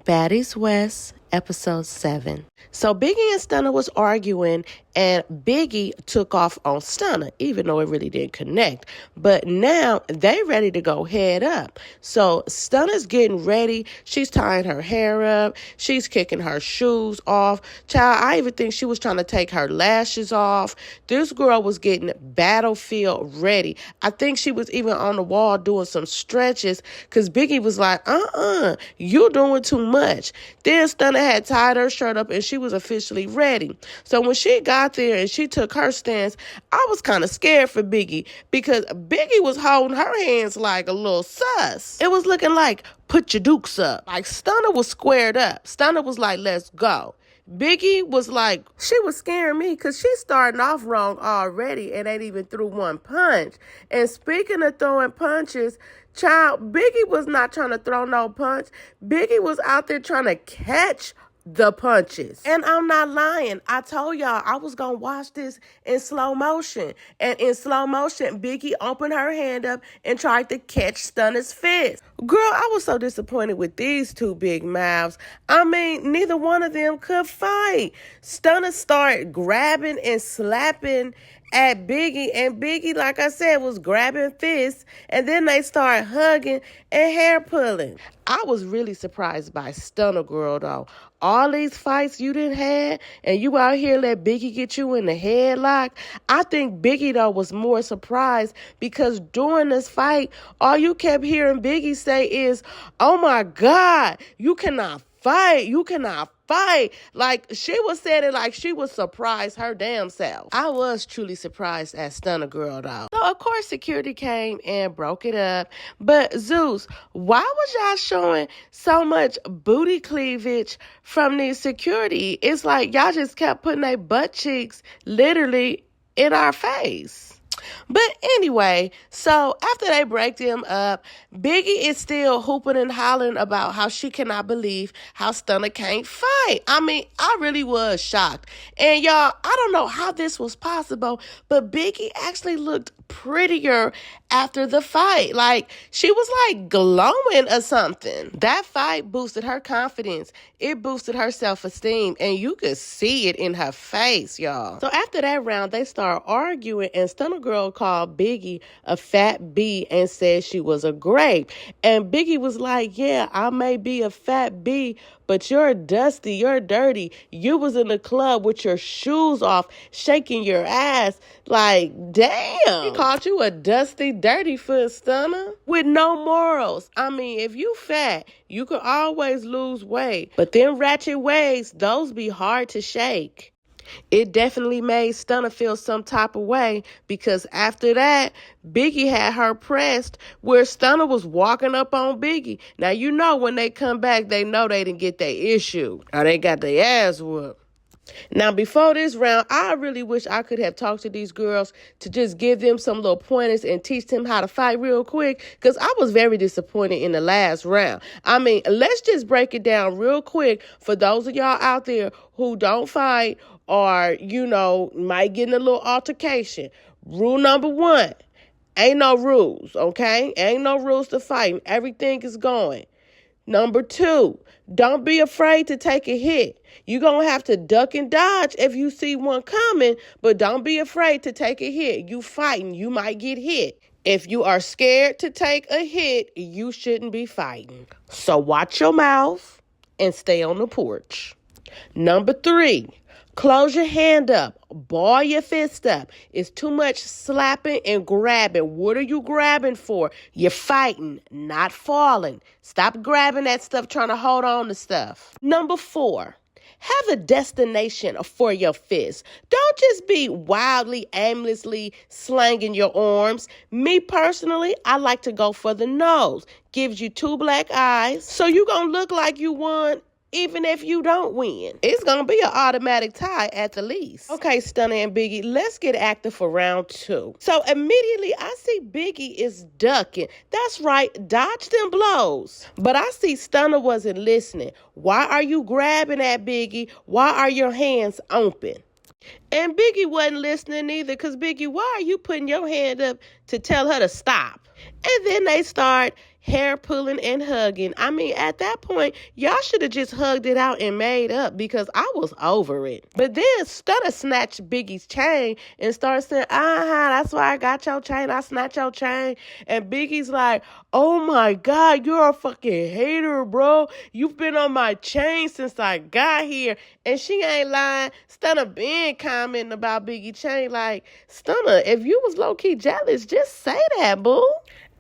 Baddies West, episode 7. So Biggie and Stunna was arguing, and Biggie took off on Stunna, even though it really didn't connect. But now they ready to go head up. So Stunna's getting ready. She's tying her hair up. She's kicking her shoes off. Child, I even think she was trying to take her lashes off. This girl was getting battlefield ready. I think she was even on the wall doing some stretches because Biggie was like, you doing too much. Then Stunna had tied her shirt up and she was officially ready. So when she got there and she took her stance, I was kind of scared for Biggie because Biggie was holding her hands like a little sus. It was looking like, put your dukes up. Like Stunna was squared up. Stunna was like, let's go. Biggie was like, she was scaring me because she's starting off wrong already and ain't even threw one punch. And speaking of throwing punches, child, Biggie was not trying to throw no punch. Biggie was out there trying to catch the punches. And I'm not lying. I told y'all I was going to watch this in slow motion. And in slow motion, Biggie opened her hand up and tried to catch Stunna's fist. Girl, I was so disappointed with these two big mouths. I mean, neither one of them could fight. Stunna started grabbing and slapping at Biggie, and Biggie, like I said, was grabbing fists, and then they started hugging and hair pulling. I was really surprised by Stunna Girl, though. All these fights you done had, and you out here let Biggie get you in the headlock. I think Biggie, though, was more surprised because during this fight, all you kept hearing Biggie say is, oh my God, you cannot fight. You cannot fight. Like, she was saying it like she was surprised her damn self. I was truly surprised at Stunna Girl, though. So, of course, security came and broke it up. But, Zeus, why was y'all showing so much booty cleavage from the security? It's like y'all just kept putting their butt cheeks literally in our face. But anyway, so after they break them up, Biggie is still hooping and hollering about how she cannot believe how Stunna can't fight. I mean, I really was shocked. And y'all, I don't know how this was possible, but Biggie actually looked prettier after the fight. Like, she was like glowing or something. That fight boosted her confidence. It boosted her self-esteem, and you could see it in her face, y'all. So after that round, they started arguing, and Stunna Girl called Biggie a fat bee and said she was a grape. And Biggie was like, yeah, I may be a fat bee, but you're dusty, you're dirty. You was in the club with your shoes off, shaking your ass. Like, damn. He called you a dusty, dirty foot, Stunna, with no morals. I mean, if you fat, you could always lose weight. But them ratchet ways, those be hard to shake. It definitely made Stunna feel some type of way because after that, Biggie had her pressed where Stunna was walking up on Biggie. Now, you know when they come back, they know they didn't get their issue or they got their ass whooped. Now, before this round, I really wish I could have talked to these girls to just give them some little pointers and teach them how to fight real quick because I was very disappointed in the last round. I mean, let's just break it down real quick for those of y'all out there who don't fight or, you know, might get in a little altercation. Rule number 1, ain't no rules, okay? Ain't no rules to fighting. Everything is going. Number 2, don't be afraid to take a hit. You're going to have to duck and dodge if you see one coming, but don't be afraid to take a hit. You fighting, you might get hit. If you are scared to take a hit, you shouldn't be fighting. So watch your mouth and stay on the porch. Number 3, close your hand up. Ball your fist up. It's too much slapping and grabbing. What are you grabbing for? You're fighting, not falling. Stop grabbing that stuff, trying to hold on to stuff. Number 4, have a destination for your fist. Don't just be wildly, aimlessly slanging your arms. Me personally, I like to go for the nose. Gives you 2 black eyes. So you're going to look like you won even if you don't win. It's going to be an automatic tie at the least. Okay, Stunna and Biggie, let's get active for round 2. So immediately I see Biggie is ducking. That's right, dodge them blows. But I see Stunna wasn't listening. Why are you grabbing at Biggie? Why are your hands open? And Biggie wasn't listening either because Biggie, why are you putting your hand up to tell her to stop? And then they start hair pulling and hugging. I mean, at that point, y'all should have just hugged it out and made up because I was over it. But then Stunna snatched Biggie's chain and started saying, that's why I got your chain. I snatched your chain. And Biggie's like, oh my God, you're a fucking hater, bro. You've been on my chain since I got here. And she ain't lying. Stunna been commenting about Biggie chain like, Stunna, if you was low-key jealous, just say that, boo.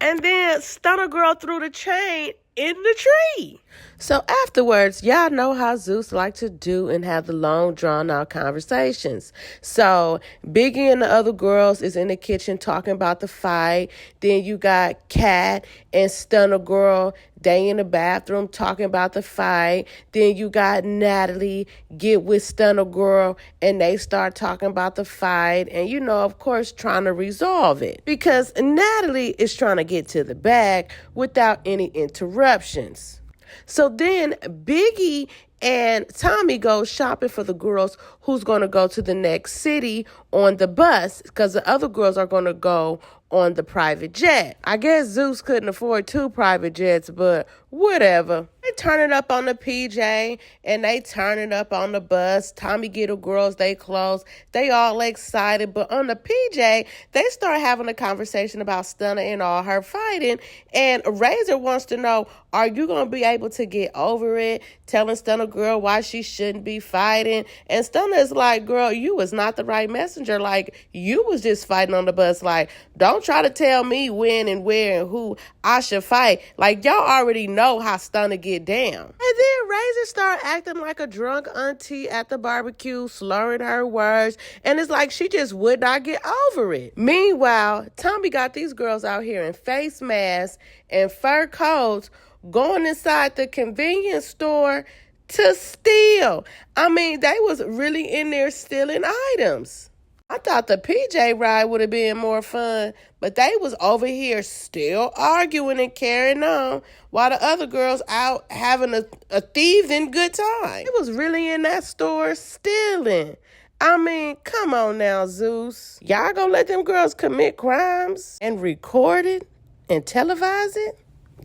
And then Stunna girl threw the chain in the tree. So afterwards, y'all know how Zeus like to do and have the long drawn-out conversations. So Biggie and the other girls is in the kitchen talking about the fight. Then you got Kat and Stunna girl. They in the bathroom talking about the fight. Then you got Natalie get with Stunna girl and they start talking about the fight. And, of course, trying to resolve it. Because Natalie is trying to get to the bag without any interruptions. So then Biggie and Tommy go shopping for the girls who's going to go to the next city on the bus because the other girls are going to go on the private jet. I guess Zeus couldn't afford 2 private jets, but whatever. They turn it up on the PJ and they turn it up on the bus. Tommy get the girls they clothes. They all excited, but on the PJ, they start having a conversation about Stunna and all her fighting. And Razor wants to know, are you going to be able to get over it? Telling Stunna girl why she shouldn't be fighting. And Stunna is like, girl, you was not the right messenger. Like, you was just fighting on the bus. Like, don't try to tell me when and where and who I should fight. Like, y'all already know how Stunna get down. And then Razor start acting like a drunk auntie at the barbecue, slurring her words. And it's like she just would not get over it. Meanwhile, Tommy got these girls out here in face masks and fur coats going inside the convenience store to steal. I mean, they was really in there stealing items. I thought the PJ ride would have been more fun, but they was over here still arguing and carrying on while the other girls out having a thieving good time. It was really in that store stealing. I mean, come on now, Zeus. Y'all gonna let them girls commit crimes and record it and televise it?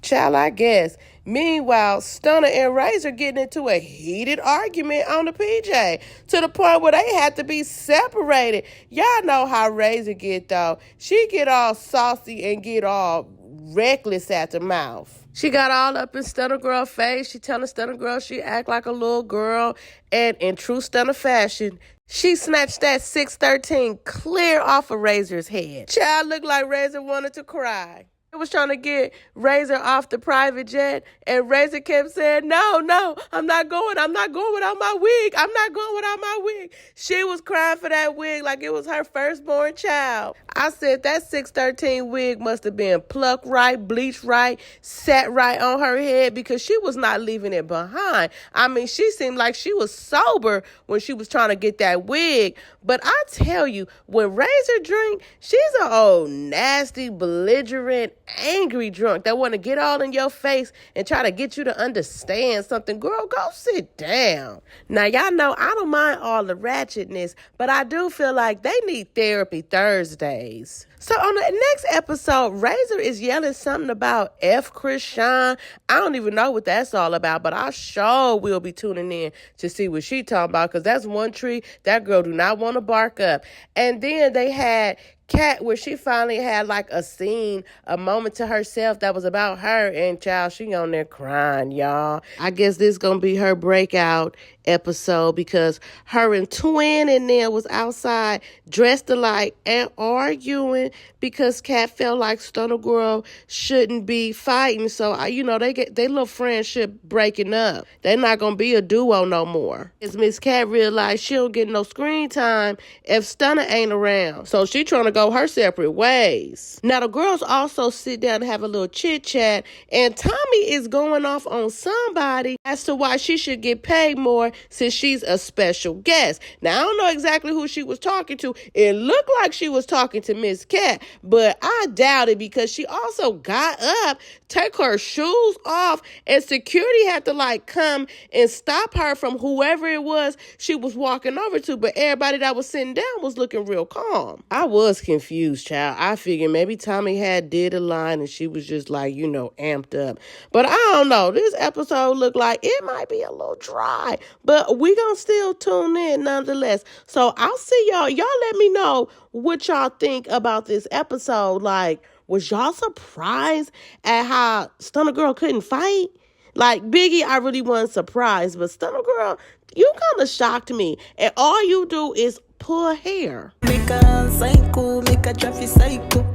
Child, I guess. Meanwhile, Stunna and Razor getting into a heated argument on the PJ to the point where they had to be separated. Y'all know how Razor get, though. She get all saucy and get all reckless at the mouth. She got all up in Stunna girl face. She telling Stunna girl she act like a little girl. And in true Stunna fashion, she snatched that 613 clear off of Razor's head. Child looked like Razor wanted to cry. Was trying to get Razor off the private jet, and Razor kept saying, no, I'm not going without my wig. I'm not going without my wig. She was crying for that wig like it was her firstborn child. I said that 613 wig must have been plucked right, bleached right, sat right on her head because she was not leaving it behind. I mean, she seemed like she was sober when she was trying to get that wig. But I tell you, when Razor drink, she's an old nasty, belligerent, angry drunk that want to get all in your face and try to get you to understand something. Girl, go sit down. Now, y'all know I don't mind all the ratchetness, but I do feel like they need therapy Thursdays. So on the next episode, Razor is yelling something about F. Krishan. I don't even know what that's all about, but I sure will be tuning in to see what she talking about because that's one tree that girl do not want to bark up. And then they had Kat, where she finally had like a scene, a moment to herself that was about her, and child, she on there crying, y'all. I guess this gonna be her breakout episode because her and Twin and them was outside dressed alike and arguing because Kat felt like Stunna girl shouldn't be fighting. So they get their little friendship breaking up. They're not gonna be a duo no more. As Miss Kat realized she don't get no screen time if Stunna ain't around. So she trying to go her separate ways. Now the girls also sit down and have a little chit chat, and Tommy is going off on somebody as to why she should get paid more since she's a special guest. Now, I don't know exactly who she was talking to. It looked like she was talking to Miss Cat, but I doubt it because she also got up, take her shoes off, and security had to like come and stop her from whoever it was she was walking over to. But everybody that was sitting down was looking real calm. I was confused, child. I figured maybe Tommy had did a line and she was just like, amped up. But I don't know. This episode looked like it might be a little dry, but we gonna still tune in nonetheless. So I'll see y'all. Y'all let me know what y'all think about this episode. Like, was y'all surprised at how Stunna Girl couldn't fight? Like, Biggie, I really wasn't surprised, but Stunna Girl, you kind of shocked me. And all you do is pull hair. Make a psycho, make a traffic psycho.